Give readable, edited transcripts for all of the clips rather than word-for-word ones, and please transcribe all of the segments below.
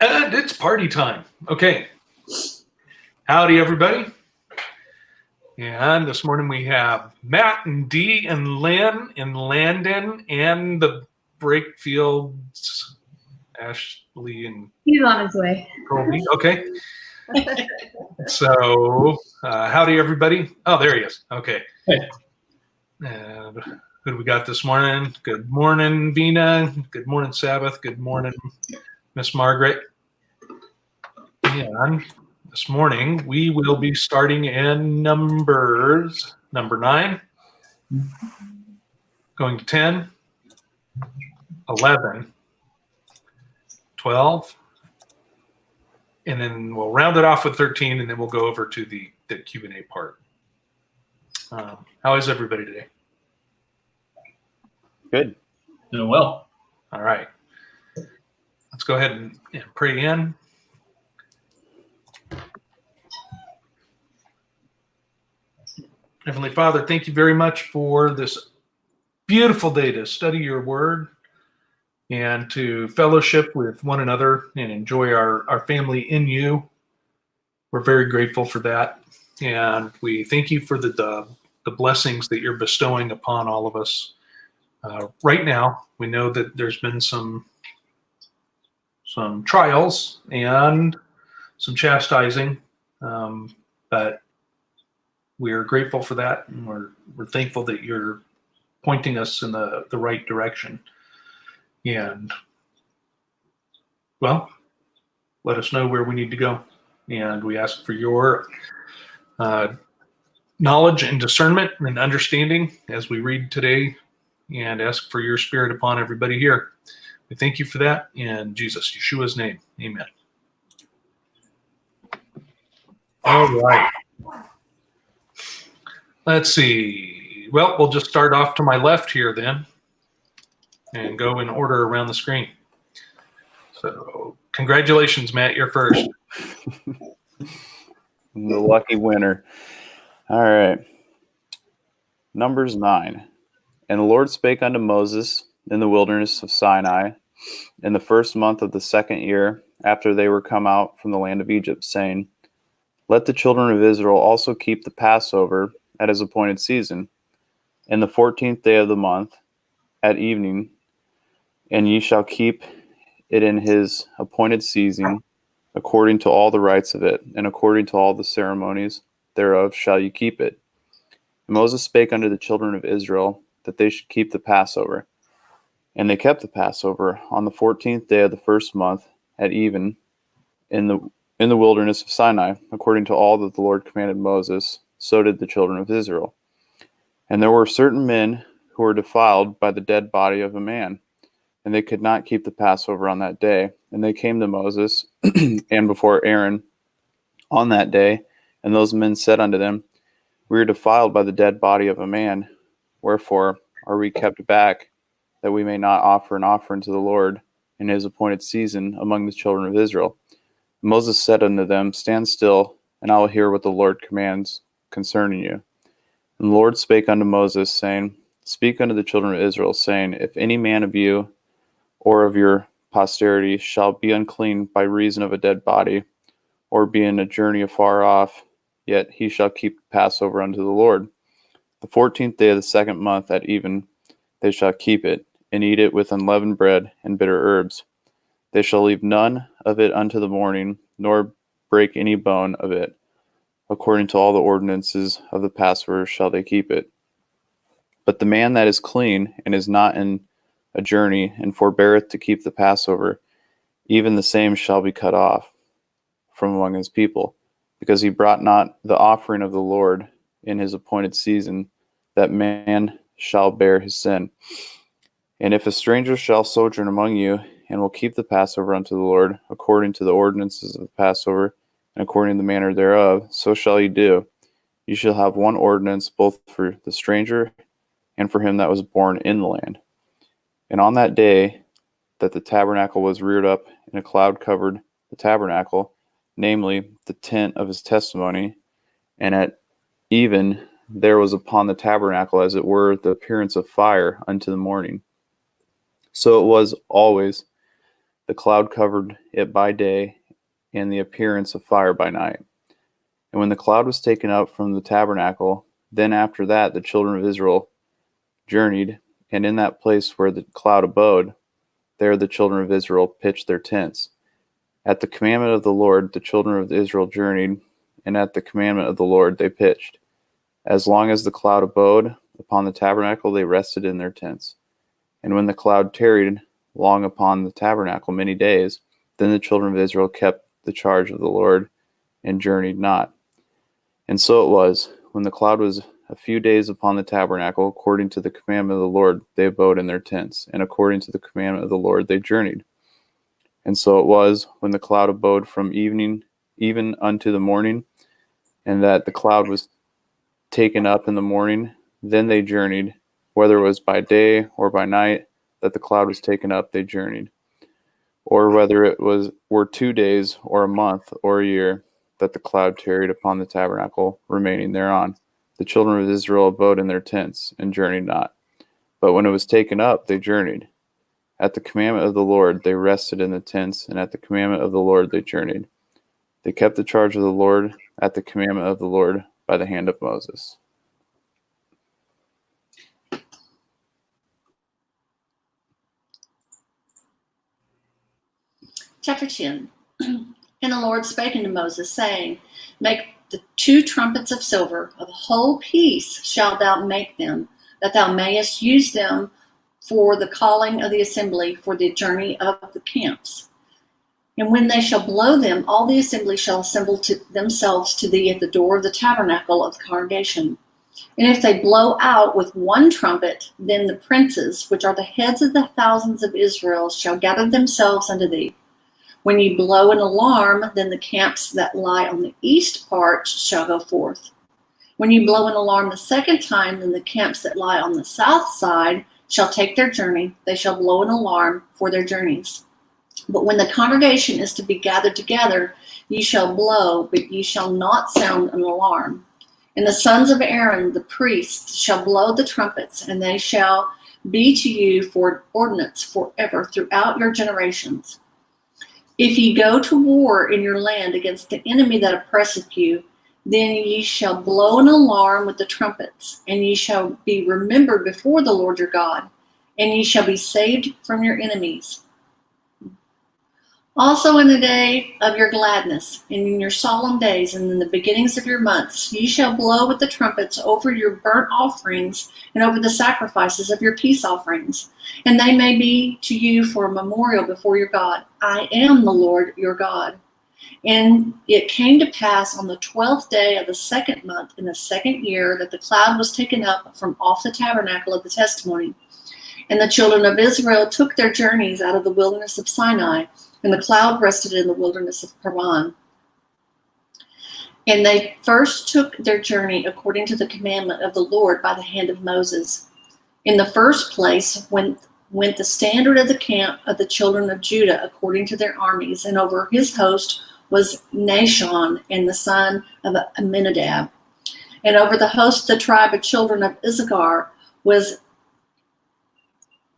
And it's party time. Okay. Howdy, everybody. And this morning we have Matt and Dee and Lynn and Landon and the Brakefields, Ashley and He's on his way. Colby. Okay. So, howdy, everybody. Oh, there he is. Okay. Hey. And who do we got this morning? Good morning, Vina. Good morning, Sabbath. Good morning, Miss Margaret. And this morning we will be starting in Numbers, number 9, going to 10, 11, 12, and then we'll round it off with 13, and then we'll go over to the Q&A part. How is everybody today? Good. Doing well. All right. Let's go ahead and pray in. Heavenly Father, thank you very much for this beautiful day to study your word and to fellowship with one another and enjoy our family in you. We're very grateful for that. And we thank you for the blessings that you're bestowing upon all of us. Right now, we know that there's been some trials and some chastising, but we're grateful for that, and we're thankful that you're pointing us in the right direction. And, well, let us know where we need to go. And we ask for your knowledge and discernment and understanding as we read today, and ask for your spirit upon everybody here. We thank you for that in Jesus, Yeshua's name. Amen. All right. Let's see. Well, we'll just start off to my left here then and go in order around the screen. So congratulations, Matt, you're first. The lucky winner. All right. Numbers 9. And the Lord spake unto Moses in the wilderness of Sinai in the first month of the second year after they were come out from the land of Egypt, saying, Let the children of Israel also keep the Passover at his appointed season, in the 14th day of the month, at evening, and ye shall keep it in his appointed season, according to all the rites of it, and according to all the ceremonies thereof shall ye keep it. And Moses spake unto the children of Israel that they should keep the Passover. And they kept the Passover on the 14th day of the first month, at even, in the wilderness of Sinai, according to all that the Lord commanded Moses. So did the children of Israel. And there were certain men who were defiled by the dead body of a man, and they could not keep the Passover on that day. And they came to Moses and before Aaron on that day, and those men said unto them, We are defiled by the dead body of a man. Wherefore are we kept back, that we may not offer an offering to the Lord in his appointed season among the children of Israel? And Moses said unto them, Stand still, and I will hear what the Lord commands concerning you. And the Lord spake unto Moses, saying, Speak unto the children of Israel, saying, If any man of you or of your posterity shall be unclean by reason of a dead body, or be in a journey afar off, yet he shall keep Passover unto the Lord. The 14th day of the second month at even they shall keep it, and eat it with unleavened bread and bitter herbs. They shall leave none of it unto the morning, nor break any bone of it. According to all the ordinances of the Passover shall they keep it. But the man that is clean, and is not in a journey, and forbeareth to keep the Passover, even the same shall be cut off from among his people, because he brought not the offering of the Lord in his appointed season, that man shall bear his sin. And if a stranger shall sojourn among you, and will keep the Passover unto the Lord, according to the ordinances of the Passover, and according to the manner thereof, so shall ye do. You shall have one ordinance both for the stranger and for him that was born in the land. And on that day that the tabernacle was reared up, and a cloud covered the tabernacle, namely the tent of his testimony, and at even there was upon the tabernacle, as it were, the appearance of fire unto the morning. So it was always The cloud covered it by day, and the appearance of fire by night. And when the cloud was taken up from the tabernacle, then after that the children of Israel journeyed, and in that place where the cloud abode, there the children of Israel pitched their tents. At the commandment of the Lord the children of Israel journeyed, and at the commandment of the Lord they pitched. As long as the cloud abode upon the tabernacle, they rested in their tents. And when the cloud tarried long upon the tabernacle many days, then the children of Israel kept the charge of the Lord and journeyed not. And so it was, when the cloud was a few days upon the tabernacle, according to the commandment of the Lord, they abode in their tents, and according to the commandment of the Lord, they journeyed. And so it was, when the cloud abode from evening even unto the morning, and that the cloud was taken up in the morning, then they journeyed, whether it was by day or by night that the cloud was taken up, they journeyed. Or whether it were 2 days, or a month, or a year, that the cloud tarried upon the tabernacle, remaining thereon. The children of Israel abode in their tents, and journeyed not. But when it was taken up, they journeyed. At the commandment of the Lord they rested in the tents, and at the commandment of the Lord they journeyed. They kept the charge of the Lord at the commandment of the Lord by the hand of Moses. Chapter 10. And the Lord spake unto Moses, saying, Make the 2 trumpets of silver, of a whole piece shalt thou make them, that thou mayest use them for the calling of the assembly, for the journey of the camps. And when they shall blow them, all the assembly shall assemble to themselves to thee at the door of the tabernacle of the congregation. And if they blow out with 1 trumpet, then the princes, which are the heads of the thousands of Israel, shall gather themselves unto thee. When ye blow an alarm, then the camps that lie on the east part shall go forth. When ye blow an alarm the second time, then the camps that lie on the south side shall take their journey. They shall blow an alarm for their journeys. But when the congregation is to be gathered together, ye shall blow, but ye shall not sound an alarm. And the sons of Aaron, the priests, shall blow the trumpets, and they shall be to you for an ordinance forever throughout your generations. If ye go to war in your land against the enemy that oppresseth you, then ye shall blow an alarm with the trumpets, and ye shall be remembered before the Lord your God, and ye shall be saved from your enemies. Also in the day of your gladness, and in your solemn days, and in the beginnings of your months, ye shall blow with the trumpets over your burnt offerings, and over the sacrifices of your peace offerings, and they may be to you for a memorial before your God. I am the Lord your God. And it came to pass on the 12th day of the 2nd month in the 2nd year that the cloud was taken up from off the tabernacle of the testimony. And the children of Israel took their journeys out of the wilderness of Sinai, and the cloud rested in the wilderness of Paran. And they first took their journey according to the commandment of the Lord by the hand of Moses. In the first place went the standard of the camp of the children of Judah according to their armies, and over his host was Nahshon and the son of Amminadab. And over the host of the tribe of children of Issachar was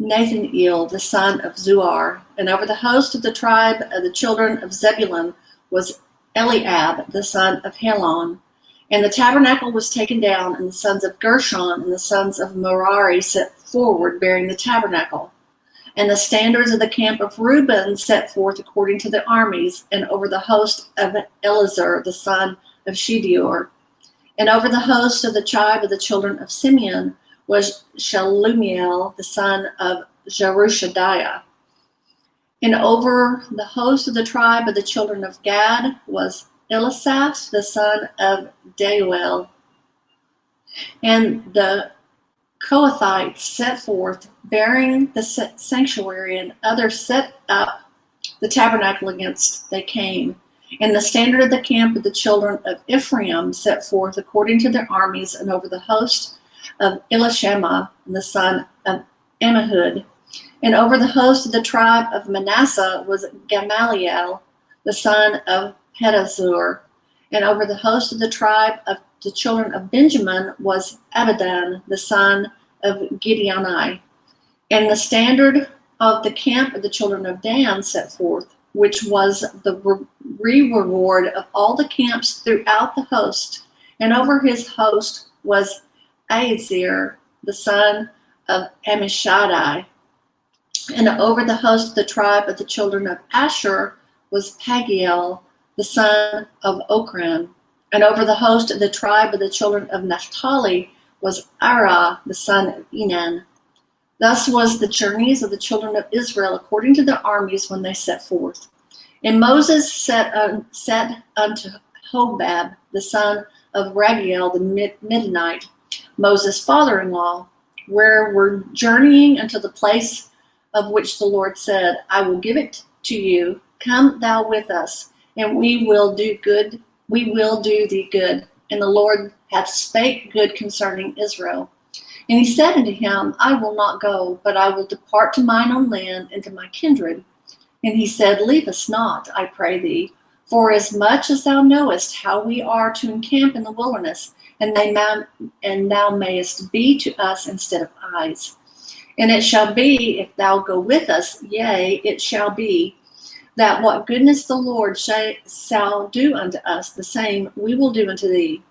Nathaniel, the son of Zuar. And over the host of the tribe of the children of Zebulun was Eliab, the son of Helon. And the tabernacle was taken down, and the sons of Gershon and the sons of Merari set forward, bearing the tabernacle. And the standards of the camp of Reuben set forth according to their armies, and over the host of Eleazar, the son of Shedeur. And over the host of the tribe of the children of Simeon was Shelumiel, the son of Jerushadiah. And over the host of the tribe of the children of Gad was Elisaph, the son of Deuel. And the Kohathites set forth, bearing the sanctuary, and others set up the tabernacle against they came. And the standard of the camp of the children of Ephraim set forth according to their armies, and over the host of Elishama, the son of Ammihud. And over the host of the tribe of Manasseh was Gamaliel, the son of Pedazur. And over the host of the tribe of the children of Benjamin was Abidan, the son of Gideoni. And the standard of the camp of the children of Dan set forth, which was the reward of all the camps throughout the host. And over his host was Ahaziah, the son of Ammishaddai. And over the host of the tribe of the children of Asher was Pagiel, the son of Ochran. And over the host of the tribe of the children of Naphtali was Arah, the son of Enan. Thus was the journeys of the children of Israel according to their armies when they set forth. And Moses said unto Hobab, the son of Raguel the Midianite, Moses' father-in-law, where we're journeying unto the place of which the Lord said, I will give it to you. Come thou with us, and we will do good. We will do thee good. And the Lord hath spake good concerning Israel. And he said unto him, I will not go, but I will depart to mine own land and to my kindred. And he said, Leave us not, I pray thee, for as much as thou knowest how we are to encamp in the wilderness, and thou mayest be to us instead of eyes. And it shall be, if thou go with us, yea, it shall be, that what goodness the Lord shall do unto us, the same we will do unto thee.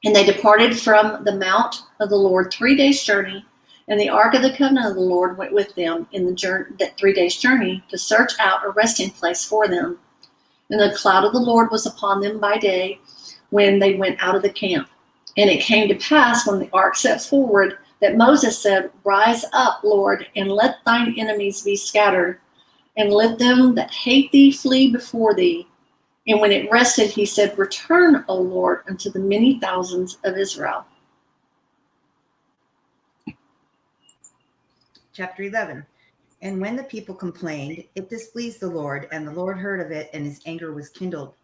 And they departed from the mount of the Lord 3 days' journey, and the ark of the covenant of the Lord went with them in that 3 days' journey to search out a resting place for them. And the cloud of the Lord was upon them by day when they went out of the camp. And it came to pass when the ark set forward that Moses said, Rise up, Lord, and let thine enemies be scattered, and let them that hate thee flee before thee. And when it rested, he said, Return, O Lord, unto the many thousands of Israel. Chapter 11. And when the people complained, it displeased the Lord, and the Lord heard of it, and his anger was kindled.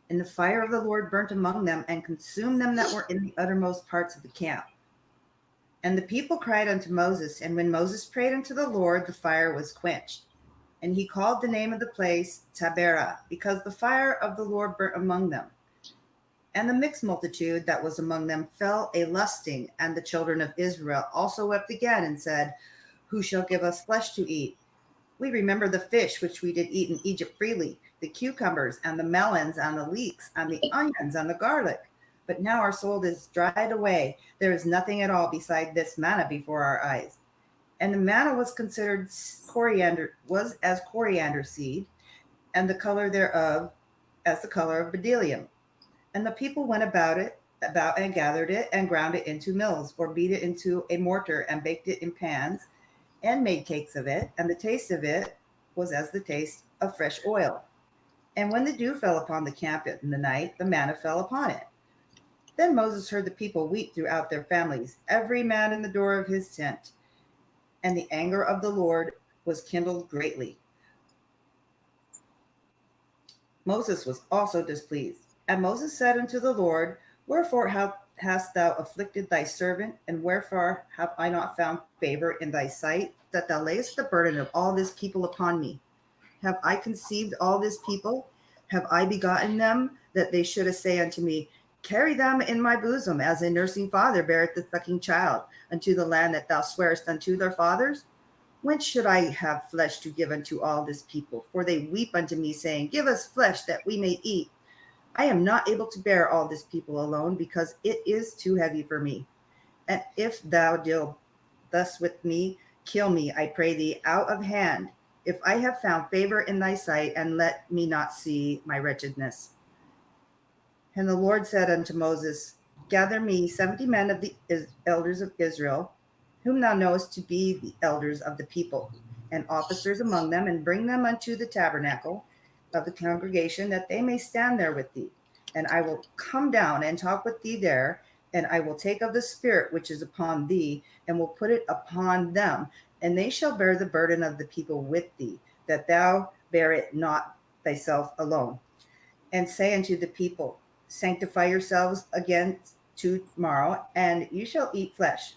And the fire of the Lord burnt among them, and consumed them that were in the uttermost parts of the camp. And the people cried unto Moses, and when Moses prayed unto the Lord, the fire was quenched. And he called the name of the place Taberah, because the fire of the Lord burnt among them. And the mixed multitude that was among them fell a lusting, and the children of Israel also wept again, and said, Who shall give us flesh to eat? We remember the fish which we did eat in Egypt freely, the cucumbers, and the melons, and the leeks, and the onions, and the garlic. But now our soul is dried away. There is nothing at all beside this manna before our eyes. And the manna was considered as coriander seed, and the color thereof as the color of bdellium. And the people went about and gathered it, and ground it into mills, or beat it into a mortar, and baked it in pans, and made cakes of it. And the taste of it was as the taste of fresh oil. And when the dew fell upon the camp in the night, the manna fell upon it. Then Moses heard the people weep throughout their families, every man in the door of his tent. And the anger of the Lord was kindled greatly. Moses was also displeased. And Moses said unto the Lord, Wherefore hast thou afflicted thy servant, and wherefore have I not found favor in thy sight, that thou layest the burden of all this people upon me? Have I conceived all this people? Have I begotten them, that they should say unto me, Carry them in my bosom, as a nursing father beareth the sucking child, unto the land that thou swearest unto their fathers? Whence should I have flesh to give unto all this people? For they weep unto me, saying, Give us flesh that we may eat. I am not able to bear all this people alone, because it is too heavy for me. And if thou deal thus with me, kill me, I pray thee, out of hand, if I have found favor in thy sight, and let me not see my wretchedness. And the Lord said unto Moses, Gather me 70 men of the elders of Israel, whom thou knowest to be the elders of the people, and officers among them, and bring them unto the tabernacle of the congregation, that they may stand there with thee. And I will come down and talk with thee there, and I will take of the spirit which is upon thee, and will put it upon them, and they shall bear the burden of the people with thee, that thou bear it not thyself alone. And say unto the people, Sanctify yourselves again to tomorrow, and you shall eat flesh.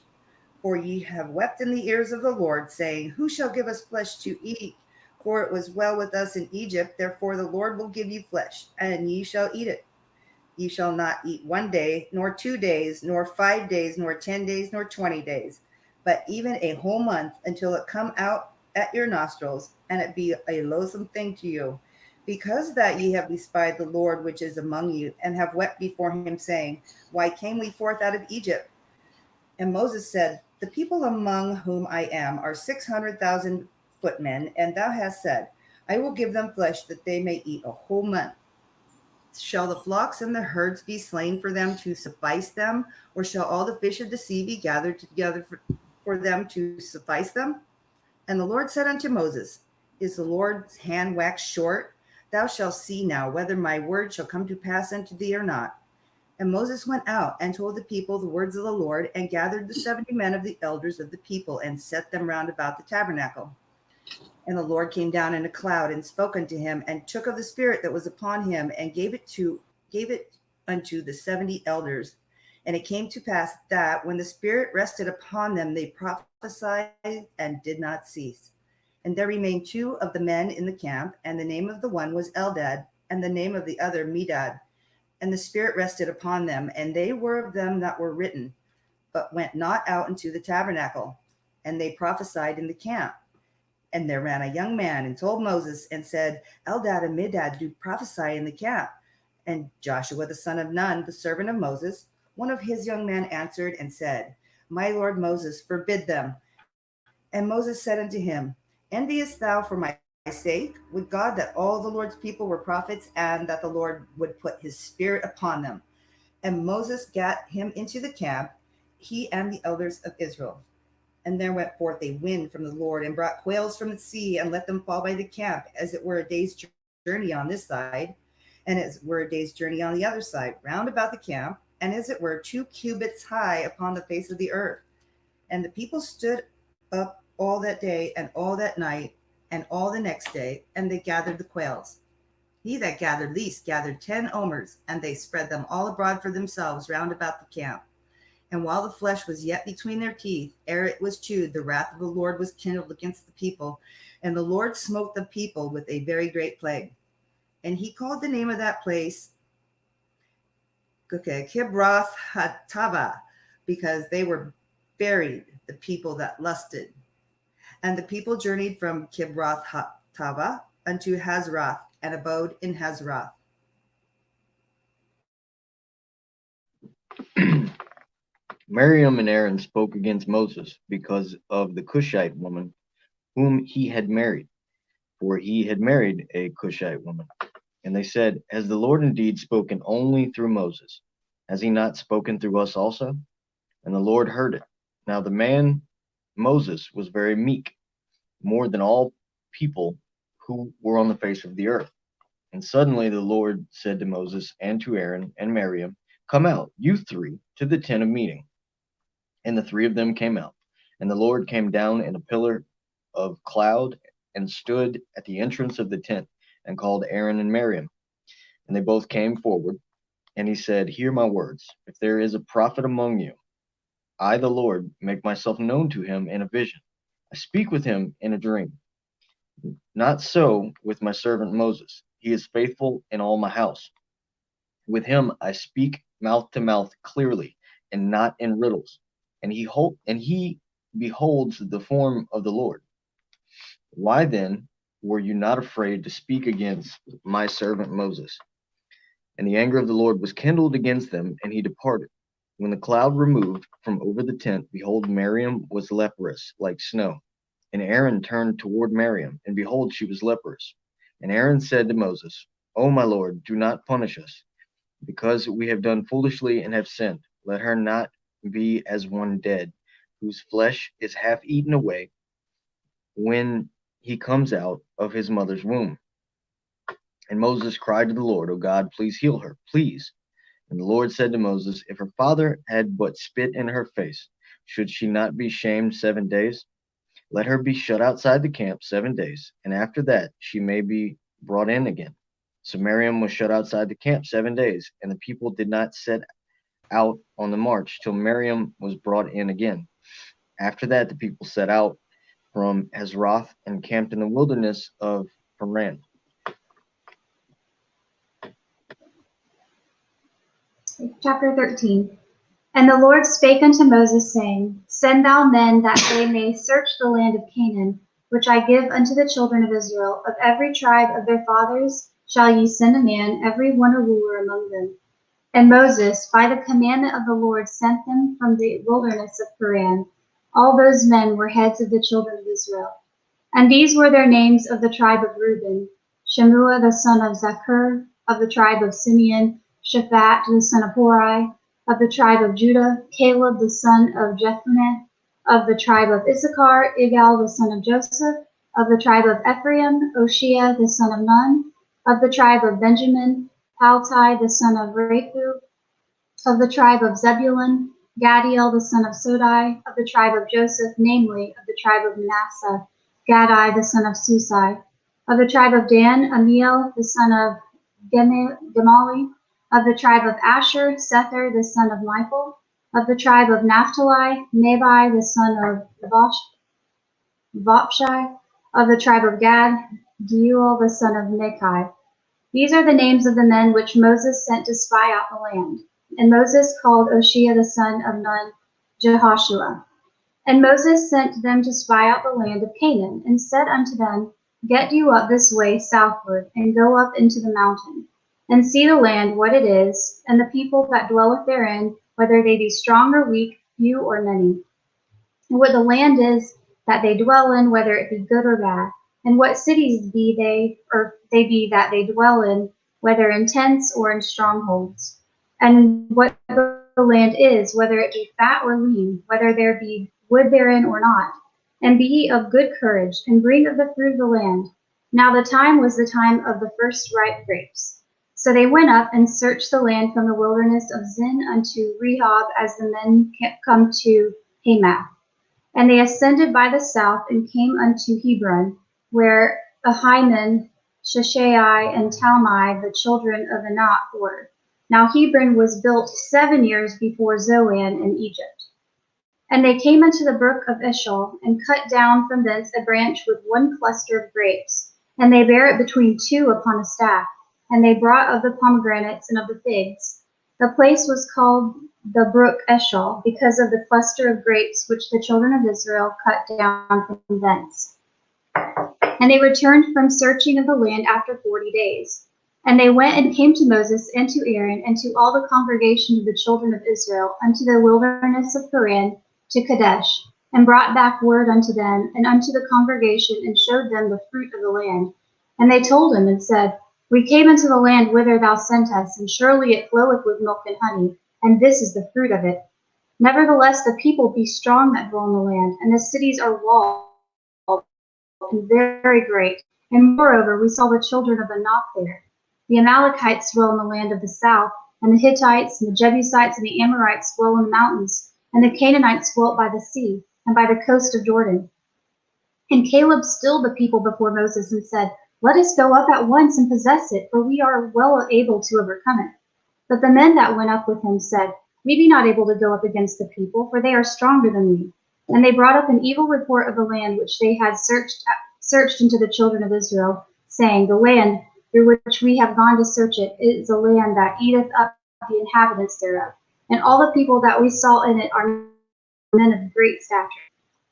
For ye have wept in the ears of the Lord, saying, Who shall give us flesh to eat? For it was well with us in Egypt. Therefore the Lord will give you flesh, and ye shall eat it. Ye shall not eat 1 day, nor 2 days, nor 5 days, nor 10 days, nor 20 days, but even a whole month, until it come out at your nostrils, and it be a loathsome thing to you, because that ye have despised the Lord which is among you, and have wept before him, saying, Why came we forth out of Egypt? And Moses said, The people among whom I am are 600,000 footmen, and thou hast said, I will give them flesh that they may eat a whole month. Shall the flocks and the herds be slain for them to suffice them, or shall all the fish of the sea be gathered together for them to suffice them? And the Lord said unto Moses, Is the Lord's hand waxed short? Thou shalt see now whether my word shall come to pass unto thee or not. And Moses went out and told the people the words of the Lord, and gathered the 70 men of the elders of the people, and set them round about the tabernacle. And the Lord came down in a cloud, and spoke unto him, and took of the spirit that was upon him, and gave it unto the 70 elders. And it came to pass that when the spirit rested upon them, they prophesied and did not cease. And there remained 2 of the men in the camp, and the name of the one was Eldad, and the name of the other Medad. And the spirit rested upon them, and they were of them that were written, but went not out into the tabernacle. And they prophesied in the camp. And there ran a young man and told Moses, and said, Eldad and Medad do prophesy in the camp. And Joshua the son of Nun, the servant of Moses, one of his young men, answered and said, My lord Moses, forbid them. And Moses said unto him, Enviest thou for my sake? Would God that all the Lord's people were prophets, and that the Lord would put his spirit upon them. And Moses gat him into the camp, he and the elders of Israel. And there went forth a wind from the Lord, and brought quails from the sea, and let them fall by the camp, as it were a day's journey on this side, and as it were a day's journey on the other side, round about the camp, and as it were 2 cubits high upon the face of the earth. And the people stood up all that day, and all that night, and all the next day, and they gathered the quails. He that gathered least gathered 10 omers, and they spread them all abroad for themselves round about the camp. And while the flesh was yet between their teeth, ere it was chewed, the wrath of the Lord was kindled against the people, and the Lord smote the people with a very great plague. And he called the name of that place Kibroth Hattava, because they were buried, the people that lusted. And the people journeyed from Kibroth Hattava unto Hazeroth, and abode in Hazeroth. Miriam and Aaron spoke against Moses because of the Cushite woman whom he had married, for he had married a Cushite woman. And they said, Has the Lord indeed spoken only through Moses? Has he not spoken through us also? And the Lord heard it. Now the man Moses was very meek, more than all people who were on the face of the earth. And suddenly the Lord said to Moses and to Aaron and Miriam, Come out, you 3, to the tent of meeting. And the 3 of them came out. And the Lord came down in a pillar of cloud and stood at the entrance of the tent and called Aaron and Miriam. And they both came forward. And he said, Hear my words. If there is a prophet among you, I, the Lord, make myself known to him in a vision. I speak with him in a dream. Not so with my servant Moses. He is faithful in all my house. With him I speak mouth to mouth clearly, and not in riddles. And he beholds the form of the Lord. Why then were you not afraid to speak against my servant Moses? And the anger of the Lord was kindled against them, and he departed. When the cloud removed from over the tent, behold, Miriam was leprous like snow. And Aaron turned toward Miriam, and behold, she was leprous. And Aaron said to Moses, O my Lord, do not punish us, because we have done foolishly and have sinned. Let her not be as one dead, whose flesh is half eaten away when he comes out of his mother's womb. And Moses cried to the Lord, O God, please heal her, please. And the Lord said to Moses, If her father had but spit in her face, should she not be shamed 7 days? Let her be shut outside the camp 7 days, and after that she may be brought in again. So Miriam was shut outside the camp 7 days, and the people did not set out on the march till Miriam was brought in again. After that the people set out from Hazeroth and camped in the wilderness of Paran. Chapter 13. And the Lord spake unto Moses, saying, Send thou men that they may search the land of Canaan, which I give unto the children of Israel. Of every tribe of their fathers shall ye send a man, every one a ruler among them. And Moses, by the commandment of the Lord, sent them from the wilderness of Paran. All those men were heads of the children of Israel. And these were their names of the tribe of Reuben: Shemua the son of Zachar, of the tribe of Simeon; Shaphat the son of Hori, of the tribe of Judah; Caleb the son of Jephunneh, of the tribe of Issachar; Igal the son of Joseph, of the tribe of Ephraim; Oshea the son of Nun, of the tribe of Benjamin; Paltai the son of Rafu, of the tribe of Zebulun; Gadiel the son of Sodai, of the tribe of Joseph, namely, of the tribe of Manasseh; Gadai the son of Susai, of the tribe of Dan; Amiel the son of Gemali, of the tribe of Asher; Sether the son of Michael, of the tribe of Naphtali; Nabai the son of Vopshai, of the tribe of Gad; Geuel the son of Machai. These are the names of the men which Moses sent to spy out the land. And Moses called Oshea the son of Nun Jehoshua. And Moses sent them to spy out the land of Canaan, and said unto them, Get you up this way southward, and go up into the mountain, and see the land what it is, and the people that dwelleth therein, whether they be strong or weak, few or many, and what the land is that they dwell in, whether it be good or bad, and what cities they be that they dwell in, whether in tents or in strongholds, and what the land is, whether it be fat or lean, whether there be wood therein or not. And be ye of good courage, and bring of the fruit of the land. Now the time was the time of the first ripe grapes. So they went up and searched the land from the wilderness of Zin unto Rehob, as the men come to Hamath. And they ascended by the south, and came unto Hebron, where Ahiman, Sheshai, and Talmai, the children of Anak, were. Now Hebron was built 7 years before Zoan in Egypt. And they came unto the brook of Eshcol, and cut down from thence a branch with one cluster of grapes, and they bare it between two upon a staff. And they brought of the pomegranates and of the figs. The place was called the brook Eshcol, because of the cluster of grapes which the children of Israel cut down from thence. And they returned from searching of the land after 40 days. And they went and came to Moses and to Aaron and to all the congregation of the children of Israel unto the wilderness of Paran to Kadesh, and brought back word unto them and unto the congregation, and showed them the fruit of the land. And they told him and said, We came into the land whither thou sent us, and surely it floweth with milk and honey, and this is the fruit of it. Nevertheless, the people be strong that dwell in the land, and the cities are walled and very great. And moreover, we saw the children of Anak there. The Amalekites dwell in the land of the south, and the Hittites, and the Jebusites, and the Amorites dwell in the mountains, and the Canaanites dwelt by the sea, and by the coast of Jordan. And Caleb stilled the people before Moses, and said, Let us go up at once and possess it, for we are well able to overcome it. But the men that went up with him said, We be not able to go up against the people, for they are stronger than we. And they brought up an evil report of the land which they had searched unto the children of Israel, saying, The land through which we have gone to search it is a land that eateth up the inhabitants thereof. And all the people that we saw in it are men of great stature.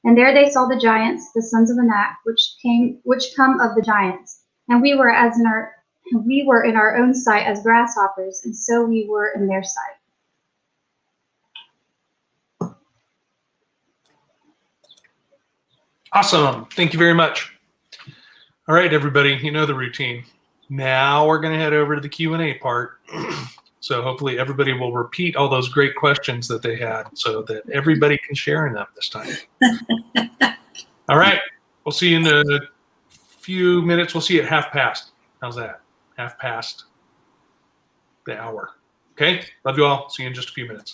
And there they saw the giants, the sons of Anak, which come of the giants. And we were in our own sight as grasshoppers, and so we were in their sight. Awesome. Thank you very much. All right, everybody, you know the routine. Now we're going to head over to the Q&A part. So hopefully everybody will repeat all those great questions that they had so that everybody can share in them this time. All right. We'll see you in a few minutes. We'll see you at past. How's that? past the hour. Okay. Love you all. See you in just a few minutes.